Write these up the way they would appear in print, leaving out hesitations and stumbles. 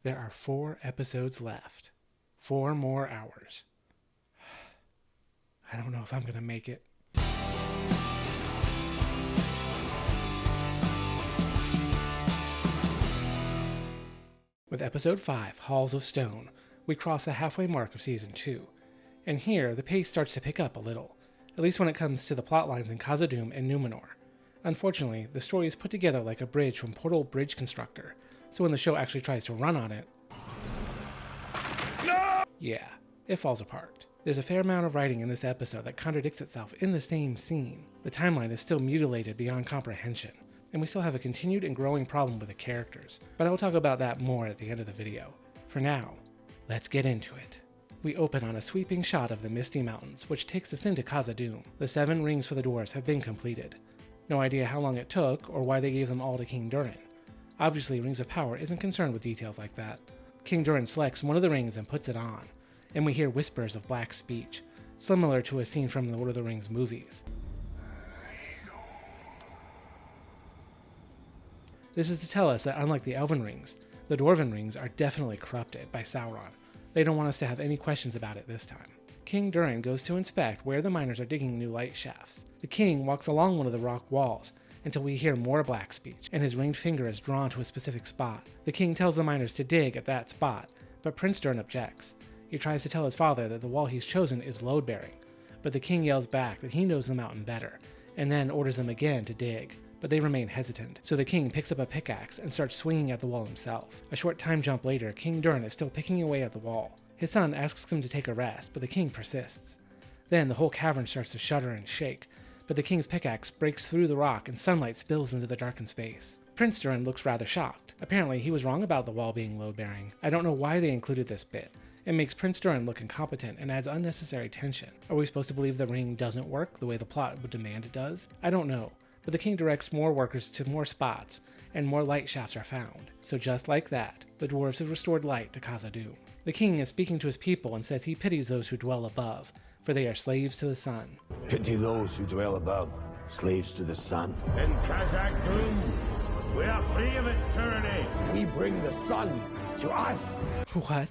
There are 4 episodes left. 4 more hours. I don't know if I'm going to make it. With episode 5, Halls of Stone, we cross the halfway mark of season 2. And here, the pace starts to pick up a little, at least when it comes to the plotlines in Khazad-dûm and Numenor. Unfortunately, the story is put together like a bridge from Portal Bridge Constructor, so when the show actually tries to run on it, yeah, it falls apart. There's a fair amount of writing in this episode that contradicts itself in the same scene. The timeline is still mutilated beyond comprehension, and we still have a continued and growing problem with the characters, but I will talk about that more at the end of the video. For now, let's get into it. We open on a sweeping shot of the Misty Mountains, which takes us into Khazad-dûm. The 7 rings for the dwarves have been completed. No idea how long it took, or why they gave them all to King Durin. Obviously, Rings of Power isn't concerned with details like that. King Durin selects one of the rings and puts it on, and we hear whispers of black speech, similar to a scene from the Lord of the Rings movies. This is to tell us that unlike the Elven rings, the Dwarven rings are definitely corrupted by Sauron. They don't want us to have any questions about it this time. King Durin goes to inspect where the miners are digging new light shafts. The king walks along one of the rock walls until we hear more black speech, and his ringed finger is drawn to a specific spot. The king tells the miners to dig at that spot, but Prince Durin objects. He tries to tell his father that the wall he's chosen is load-bearing, but the king yells back that he knows the mountain better, and then orders them again to dig, but they remain hesitant. So the king picks up a pickaxe and starts swinging at the wall himself. A short time jump later, King Durin is still picking away at the wall. His son asks him to take a rest, but the king persists. Then the whole cavern starts to shudder and shake, but the king's pickaxe breaks through the rock and sunlight spills into the darkened space. Prince Durin looks rather shocked. Apparently he was wrong about the wall being load-bearing. I don't know why they included this bit. It makes Prince Durin look incompetent and adds unnecessary tension. Are we supposed to believe the ring doesn't work the way the plot would demand it does? I don't know, but the king directs more workers to more spots, and more light shafts are found. So just like that, the dwarves have restored light to Khazad-dûm. The king is speaking to his people and says he pities those who dwell above, for they are slaves to the sun. Pity those who dwell above, slaves to the sun. In Khazad-dûm, we are free of its tyranny. We bring the sun to us. What?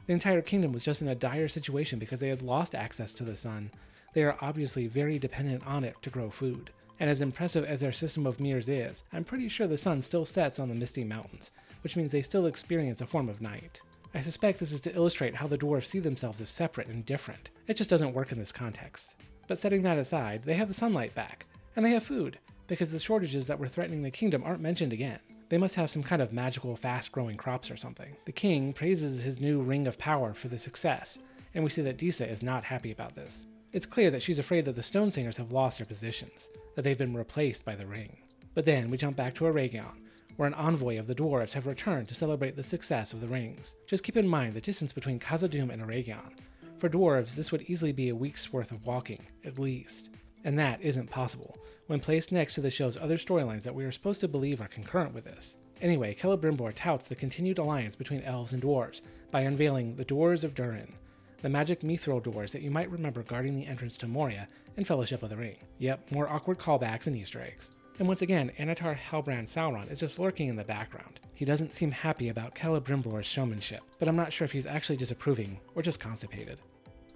The entire kingdom was just in a dire situation because they had lost access to the sun. They are obviously very dependent on it to grow food. And as impressive as their system of mirrors is, I'm pretty sure the sun still sets on the Misty Mountains, which means they still experience a form of night. I suspect this is to illustrate how the dwarves see themselves as separate and different. It just doesn't work in this context. But setting that aside, they have the sunlight back, and they have food, because the shortages that were threatening the kingdom aren't mentioned again. They must have some kind of magical, fast-growing crops or something. The king praises his new Ring of Power for the success, and we see that Disa is not happy about this. It's clear that she's afraid that the Stone Singers have lost their positions, that they've been replaced by the ring. But then we jump back to Eregion, where an envoy of the dwarves have returned to celebrate the success of the rings. Just keep in mind the distance between Khazad-dûm and Eregion. For dwarves, this would easily be a week's worth of walking, at least. And that isn't possible, when placed next to the show's other storylines that we are supposed to believe are concurrent with this. Anyway, Celebrimbor touts the continued alliance between elves and dwarves by unveiling the Doors of Durin, the magic mithril doors that you might remember guarding the entrance to Moria in Fellowship of the Ring. Yep, more awkward callbacks and Easter eggs. And once again, Annatar Hellbrand Sauron is just lurking in the background. He doesn't seem happy about Celebrimbor's showmanship, but I'm not sure if he's actually disapproving or just constipated.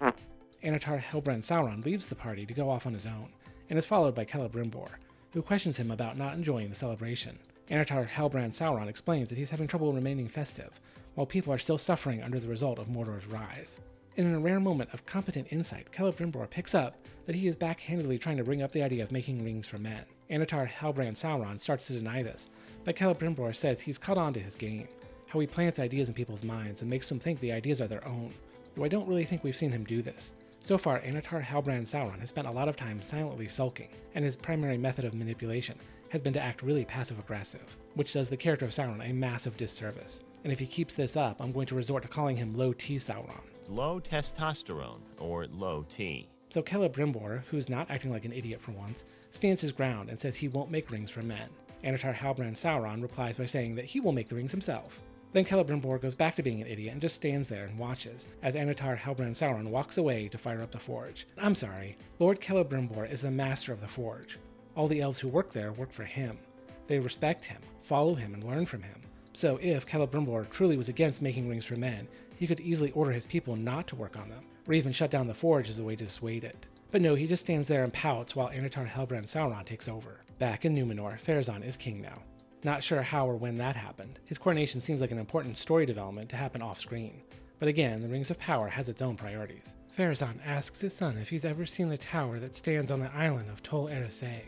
Annatar Hellbrand Sauron leaves the party to go off on his own, and is followed by Celebrimbor, who questions him about not enjoying the celebration. Annatar Hellbrand Sauron explains that he's having trouble remaining festive, while people are still suffering under the result of Mordor's rise. And in a rare moment of competent insight, Celebrimbor picks up that he is backhandedly trying to bring up the idea of making rings for men. Annatar Hellbrand Sauron starts to deny this, but Celebrimbor says he's caught on to his game, how he plants ideas in people's minds and makes them think the ideas are their own, though I don't really think we've seen him do this. So far, Annatar Hellbrand Sauron has spent a lot of time silently sulking, and his primary method of manipulation has been to act really passive-aggressive, which does the character of Sauron a massive disservice. And if he keeps this up, I'm going to resort to calling him Low T Sauron. Low testosterone, or low T. So Celebrimbor, who's not acting like an idiot for once, stands his ground and says he won't make rings for men. Annatar Hellbrand Sauron replies by saying that he will make the rings himself. Then Celebrimbor goes back to being an idiot and just stands there and watches, as Annatar Hellbrand Sauron walks away to fire up the forge. I'm sorry, Lord Celebrimbor is the master of the forge. All the elves who work there work for him. They respect him, follow him, and learn from him. So if Celebrimbor truly was against making rings for men, he could easily order his people not to work on them, or even shut down the forge as a way to dissuade it. But no, he just stands there and pouts while Annatar Hellbrand Sauron takes over. Back in Numenor, Pharazôn is king now. Not sure how or when that happened. His coronation seems like an important story development to happen off-screen. But again, the Rings of Power has its own priorities. Pharazôn asks his son if he's ever seen the tower that stands on the island of Tol Eressëa.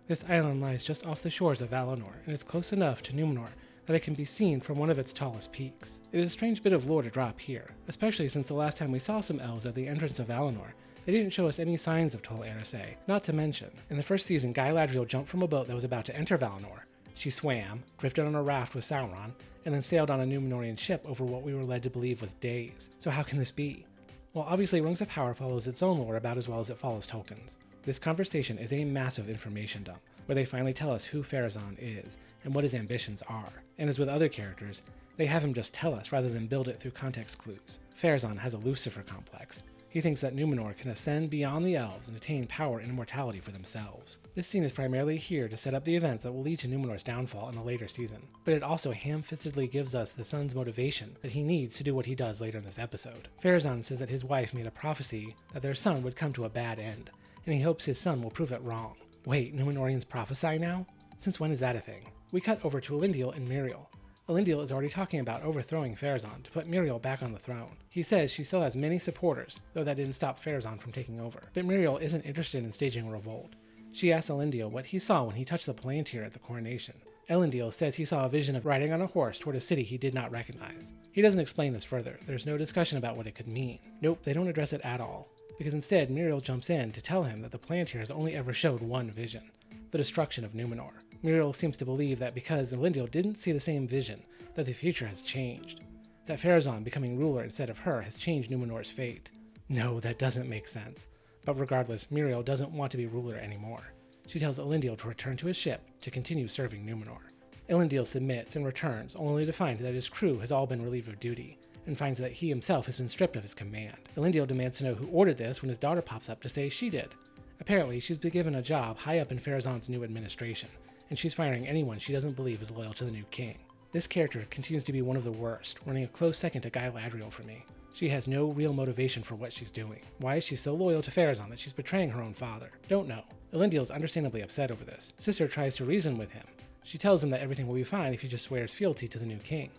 This island lies just off the shores of Valinor, and is close enough to Numenor that it can be seen from one of its tallest peaks. It is a strange bit of lore to drop here, especially since the last time we saw some elves at the entrance of Valinor, they didn't show us any signs of Tol Eressëa. Not to mention, in the first season, Galadriel jumped from a boat that was about to enter Valinor. She swam, drifted on a raft with Sauron, and then sailed on a Numenorean ship over what we were led to believe was days. So how can this be? Well, obviously Rings of Power follows its own lore about as well as it follows Tolkien's. This conversation is a massive information dump, where they finally tell us who Pharazôn is, and what his ambitions are. And as with other characters, they have him just tell us rather than build it through context clues. Pharazôn has a Lucifer complex. He thinks that Numenor can ascend beyond the elves and attain power and immortality for themselves. This scene is primarily here to set up the events that will lead to Numenor's downfall in a later season, but it also ham-fistedly gives us the son's motivation that he needs to do what he does later in this episode. Pharazôn says that his wife made a prophecy that their son would come to a bad end, and he hopes his son will prove it wrong. Wait, Numenorians prophesy now? Since when is that a thing? We cut over to Elendil and Miriel. Elendil is already talking about overthrowing Pharazôn to put Miriel back on the throne. He says she still has many supporters, though that didn't stop Pharazôn from taking over. But Miriel isn't interested in staging a revolt. She asks Elendil what he saw when he touched the Palantir at the coronation. Elendil says he saw a vision of riding on a horse toward a city he did not recognize. He doesn't explain this further. There's no discussion about what it could mean. Nope, they don't address it at all. Because instead, Miriel jumps in to tell him that the Palantir has only ever showed one vision: the destruction of Numenor. Miriel seems to believe that because Elendil didn't see the same vision, that the future has changed. That Pharazôn becoming ruler instead of her has changed Numenor's fate. No, that doesn't make sense. But regardless, Miriel doesn't want to be ruler anymore. She tells Elendil to return to his ship to continue serving Numenor. Elendil submits and returns, only to find that his crew has all been relieved of duty, and finds that he himself has been stripped of his command. Elendil demands to know who ordered this when his daughter pops up to say she did. Apparently, she's been given a job high up in Pharazôn's new administration, and she's firing anyone she doesn't believe is loyal to the new king. This character continues to be one of the worst, running a close second to Galadriel for me. She has no real motivation for what she's doing. Why is she so loyal to Pharazôn that she's betraying her own father? Don't know. Elendil is understandably upset over this. Sister tries to reason with him. She tells him that everything will be fine if he just swears fealty to the new king.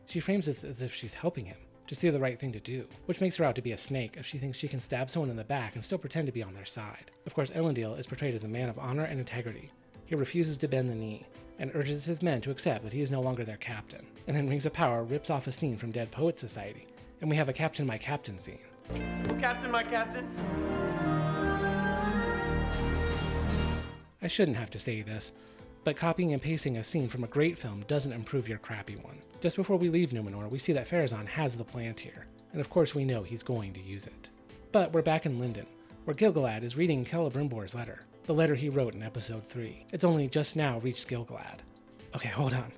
She frames this as if she's helping him, to see the right thing to do, which makes her out to be a snake if she thinks she can stab someone in the back and still pretend to be on their side. Of course, Elendil is portrayed as a man of honor and integrity. He refuses to bend the knee, and urges his men to accept that he is no longer their captain. And then Rings of Power rips off a scene from Dead Poets Society, and we have a Captain My Captain scene. Captain, my captain. I shouldn't have to say this, but copying and pasting a scene from a great film doesn't improve your crappy one. Just before we leave Numenor, we see that Pharazôn has the Palantir, and of course we know he's going to use it. But we're back in Lindon, where Gil-galad is reading Celebrimbor's letter, the letter he wrote in episode 3. It's only just now reached Gil-galad. Okay, hold on.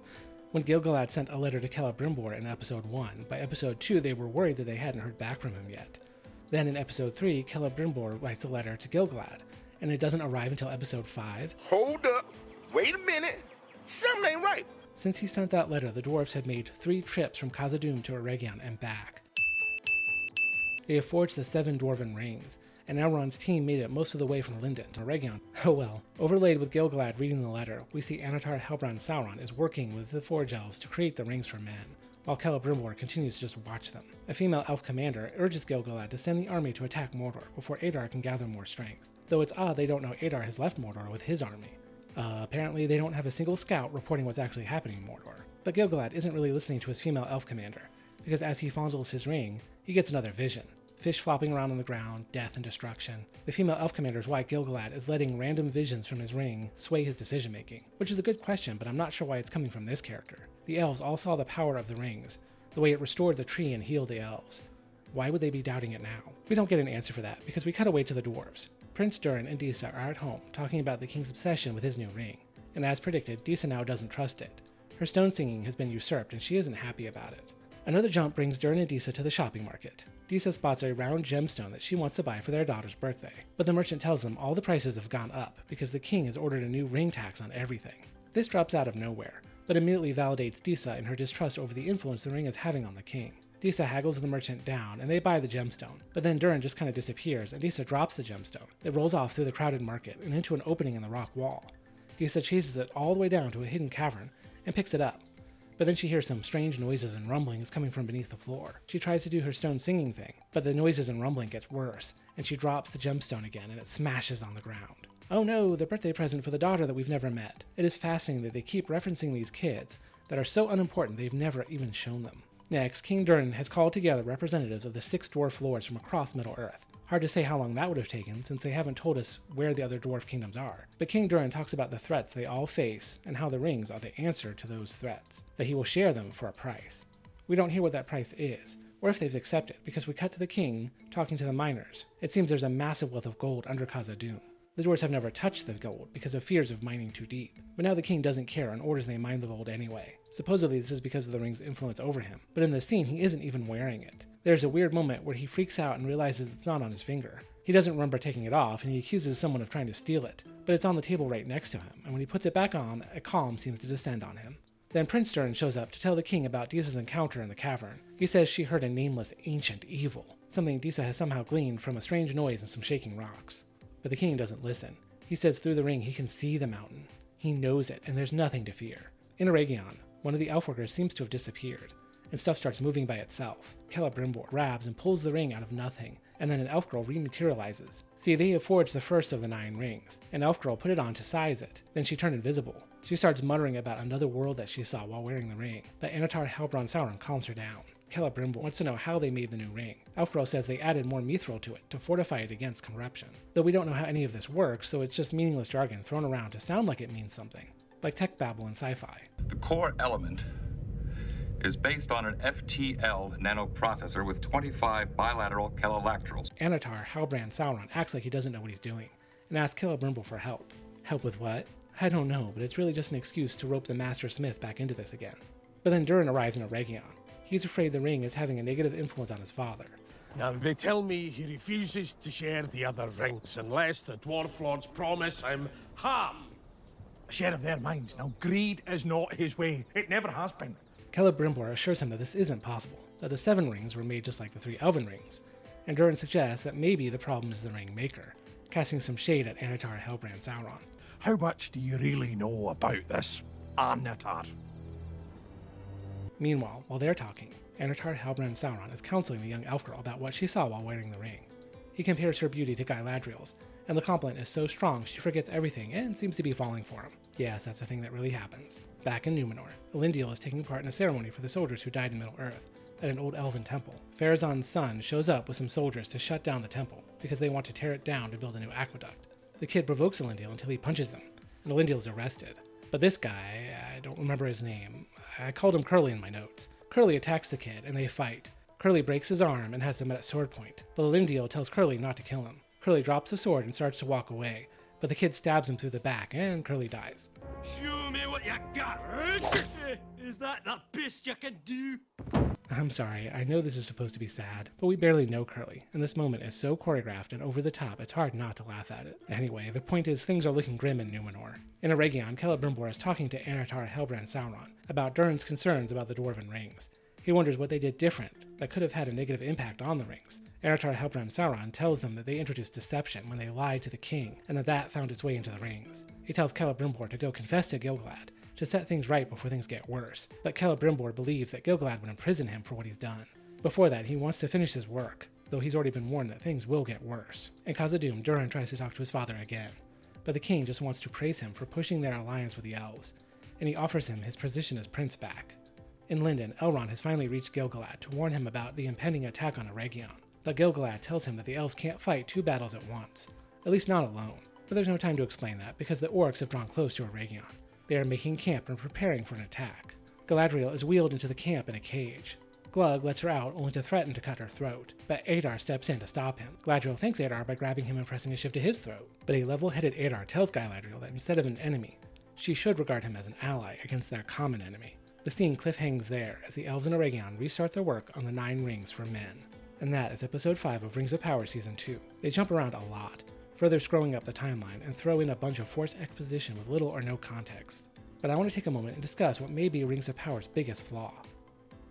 When Gil-galad sent a letter to Celebrimbor in episode 1, by episode 2 they were worried that they hadn't heard back from him yet. Then in episode 3, Celebrimbor writes a letter to Gil-galad, and it doesn't arrive until episode 5. Hold up. Wait a minute. Something ain't right. Since he sent that letter, the dwarves had made 3 trips from Khazad-dûm to Eregion and back. They have forged the 7 dwarven rings, and Elrond's team made it most of the way from Lindon to Eregion. Oh well. Overlaid with Gil-galad reading the letter, we see Annatar Hellbrand Sauron is working with the Forge Elves to create the rings for men, while Celebrimbor continues to just watch them. A female elf commander urges Gil-galad to send the army to attack Mordor before Adar can gather more strength, though it's odd they don't know Adar has left Mordor with his army. Apparently they don't have a single scout reporting what's actually happening in Mordor. But Gil-galad isn't really listening to his female elf commander, because as he fondles his ring, he gets another vision. Fish flopping around on the ground, death and destruction. The female elf commander is why Gil-galad is letting random visions from his ring sway his decision-making, which is a good question, but I'm not sure why it's coming from this character. The elves all saw the power of the rings, the way it restored the tree and healed the elves. Why would they be doubting it now? We don't get an answer for that, because we cut away to the dwarves. Prince Durin and Disa are at home, talking about the king's obsession with his new ring, and as predicted, Disa now doesn't trust it. Her stone singing has been usurped, and she isn't happy about it. Another jump brings Durin and Disa to the shopping market. Disa spots a round gemstone that she wants to buy for their daughter's birthday, but the merchant tells them all the prices have gone up because the king has ordered a new ring tax on everything. This drops out of nowhere, but immediately validates Disa in her distrust over the influence the ring is having on the king. Disa haggles the merchant down, and they buy the gemstone, but then Durin just kind of disappears, and Disa drops the gemstone. It rolls off through the crowded market and into an opening in the rock wall. Disa chases it all the way down to a hidden cavern and picks it up. But then she hears some strange noises and rumblings coming from beneath the floor. She tries to do her stone singing thing, but the noises and rumbling gets worse, and she drops the gemstone again and it smashes on the ground. Oh no, the birthday present for the daughter that we've never met. It is fascinating that they keep referencing these kids that are so unimportant they've never even shown them. Next, King Durin has called together representatives of the 6 dwarf lords from across Middle-earth. Hard to say how long that would have taken, since they haven't told us where the other dwarf kingdoms are. But King Durin talks about the threats they all face, and how the rings are the answer to those threats, that he will share them for a price. We don't hear what that price is, or if they've accepted, because we cut to the king talking to the miners. It seems there's a massive wealth of gold under Khazad-dûm. The dwarves have never touched the gold because of fears of mining too deep, but now the king doesn't care and orders they mine the gold anyway. Supposedly this is because of the ring's influence over him, but in the scene he isn't even wearing it. There's a weird moment where he freaks out and realizes it's not on his finger. He doesn't remember taking it off, and he accuses someone of trying to steal it, but it's on the table right next to him, and when he puts it back on, a calm seems to descend on him. Then Prince Durin shows up to tell the king about Disa's encounter in the cavern. He says she heard a nameless ancient evil, something Disa has somehow gleaned from a strange noise and some shaking rocks. But the king doesn't listen. He says through the ring he can see the mountain. He knows it, and there's nothing to fear. In Eregion, one of the elf workers seems to have disappeared, and stuff starts moving by itself. Celebrimbor grabs and pulls the ring out of nothing, and then an elf girl rematerializes. See, they have forged the first of the 9 rings. An elf girl put it on to size it, then she turned invisible. She starts muttering about another world that she saw while wearing the ring, but Annatar Halbrand Sauron calms her down. Celebrimbor wants to know how they made the new ring. Elfgirl says they added more mithril to it to fortify it against corruption. Though we don't know how any of this works, so it's just meaningless jargon thrown around to sound like it means something. Like tech babble in sci-fi. The core element is based on an FTL nanoprocessor with 25 bilateral kelolactrals. Annatar Halbrand Sauron acts like he doesn't know what he's doing, and asks Celebrimbor for help. Help with what? I don't know, but it's really just an excuse to rope the Master Smith back into this again. But then Durin arrives in Eregion. He's afraid the ring is having a negative influence on his father. Now, they tell me he refuses to share the other rings unless the Dwarf Lords promise him half a share of their mines. Now, greed is not his way. It never has been. Celebrimbor assures him that this isn't possible, that the 7 rings were made just like the 3 elven rings, and Durin suggests that maybe the problem is the ring maker, casting some shade at Annatar Halbrand Sauron. How much do you really know about this Annatar? Meanwhile, while they're talking, Annatar Halbrand Sauron is counseling the young elf girl about what she saw while wearing the ring. He compares her beauty to Galadriel's, and the compliment is so strong she forgets everything and seems to be falling for him. Yes, that's a thing that really happens. Back in Numenor, Elendil is taking part in a ceremony for the soldiers who died in Middle-earth at an old elven temple. Pharazôn's son shows up with some soldiers to shut down the temple because they want to tear it down to build a new aqueduct. The kid provokes Elendil until he punches him, and Elendil is arrested. But this guy, I don't remember his name, I called him Curly in my notes. Curly attacks the kid, and they fight. Curly breaks his arm and has him at sword point, but Elendil tells Curly not to kill him. Curly drops the sword and starts to walk away, but the kid stabs him through the back, and Curly dies. Show me what you got. Is that the best you can do? I'm sorry, I know this is supposed to be sad, but we barely know Curly, and this moment is so choreographed and over the top it's hard not to laugh at it. Anyway, the point is things are looking grim in Numenor. In Eregion, Celebrimbor is talking to Annatar Halbrand Sauron about Durin's concerns about the Dwarven rings. He wonders what they did different that could have had a negative impact on the rings. Annatar Halbrand Sauron tells them that they introduced deception when they lied to the king, and that found its way into the rings. He tells Celebrimbor to go confess to Gil-galad, to set things right before things get worse, but Celebrimbor believes that Gil-galad would imprison him for what he's done. Before that, he wants to finish his work, though he's already been warned that things will get worse. In Khazad-dûm, Durin tries to talk to his father again, but the king just wants to praise him for pushing their alliance with the elves, and he offers him his position as prince back. In Lindon, Elrond has finally reached Gil-galad to warn him about the impending attack on Eregion, but Gil-galad tells him that the elves can't fight 2 battles at once, at least not alone. But there's no time to explain that, because the orcs have drawn close to Eregion. They are making camp and preparing for an attack. Galadriel is wheeled into the camp in a cage. Glug lets her out only to threaten to cut her throat, but Adar steps in to stop him. Galadriel thanks Adar by grabbing him and pressing a shift to his throat, but a level-headed Adar tells Galadriel that instead of an enemy, she should regard him as an ally against their common enemy. The scene cliffhangs there as the elves in Eregion restart their work on the 9 rings for men. And that is episode 5 of Rings of Power Season 2. They jump around a lot, further scrolling up the timeline and throw in a bunch of forced exposition with little or no context. But I want to take a moment and discuss what may be Rings of Power's biggest flaw: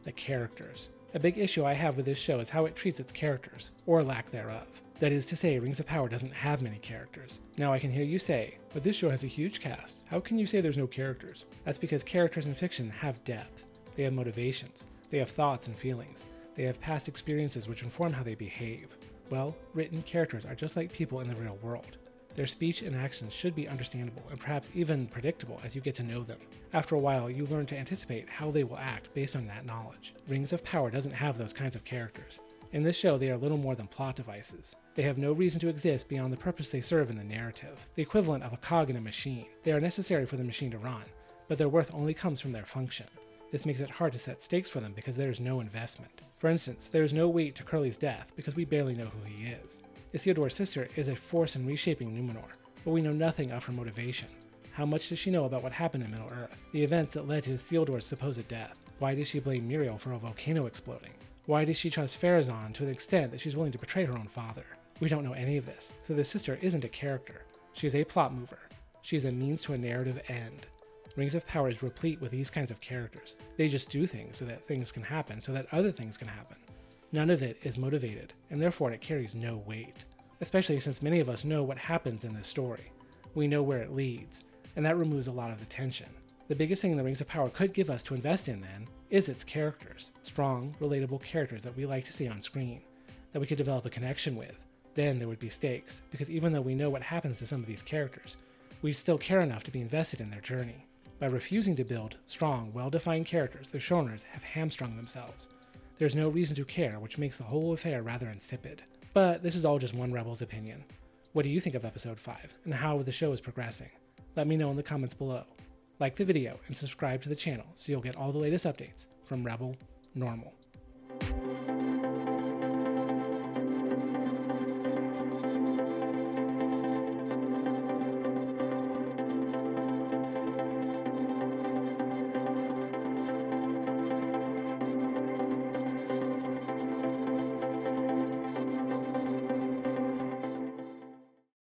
the characters. A big issue I have with this show is how it treats its characters, or lack thereof. That is to say, Rings of Power doesn't have many characters. Now I can hear you say, but this show has a huge cast. How can you say there's no characters? That's because characters in fiction have depth. They have motivations. They have thoughts and feelings. They have past experiences which inform how they behave. Well, written characters are just like people in the real world. Their speech and actions should be understandable and perhaps even predictable as you get to know them. After a while, you learn to anticipate how they will act based on that knowledge. Rings of Power doesn't have those kinds of characters. In this show, they are little more than plot devices. They have no reason to exist beyond the purpose they serve in the narrative, the equivalent of a cog in a machine. They are necessary for the machine to run, but their worth only comes from their function. This makes it hard to set stakes for them because there is no investment. For instance, there is no weight to Curly's death because we barely know who he is. Isildur's sister is a force in reshaping Numenor, but we know nothing of her motivation. How much does she know about what happened in Middle-earth? The events that led to Isildur's supposed death? Why does she blame Muriel for a volcano exploding? Why does she trust Pharazôn to the extent that she's willing to betray her own father? We don't know any of this, so the sister isn't a character. She is a plot mover. She is a means to a narrative end. Rings of Power is replete with these kinds of characters. They just do things so that things can happen, so that other things can happen. None of it is motivated, and therefore it carries no weight. Especially since many of us know what happens in this story. We know where it leads, and that removes a lot of the tension. The biggest thing the Rings of Power could give us to invest in, then, is its characters. Strong, relatable characters that we like to see on screen, that we could develop a connection with. Then there would be stakes, because even though we know what happens to some of these characters, we still care enough to be invested in their journey. By refusing to build strong, well-defined characters, the showrunners have hamstrung themselves. There's no reason to care, which makes the whole affair rather insipid. But this is all just one rebel's opinion. What do you think of episode 5, and how the show is progressing? Let me know in the comments below. Like the video and subscribe to the channel so you'll get all the latest updates from Rebel Normal.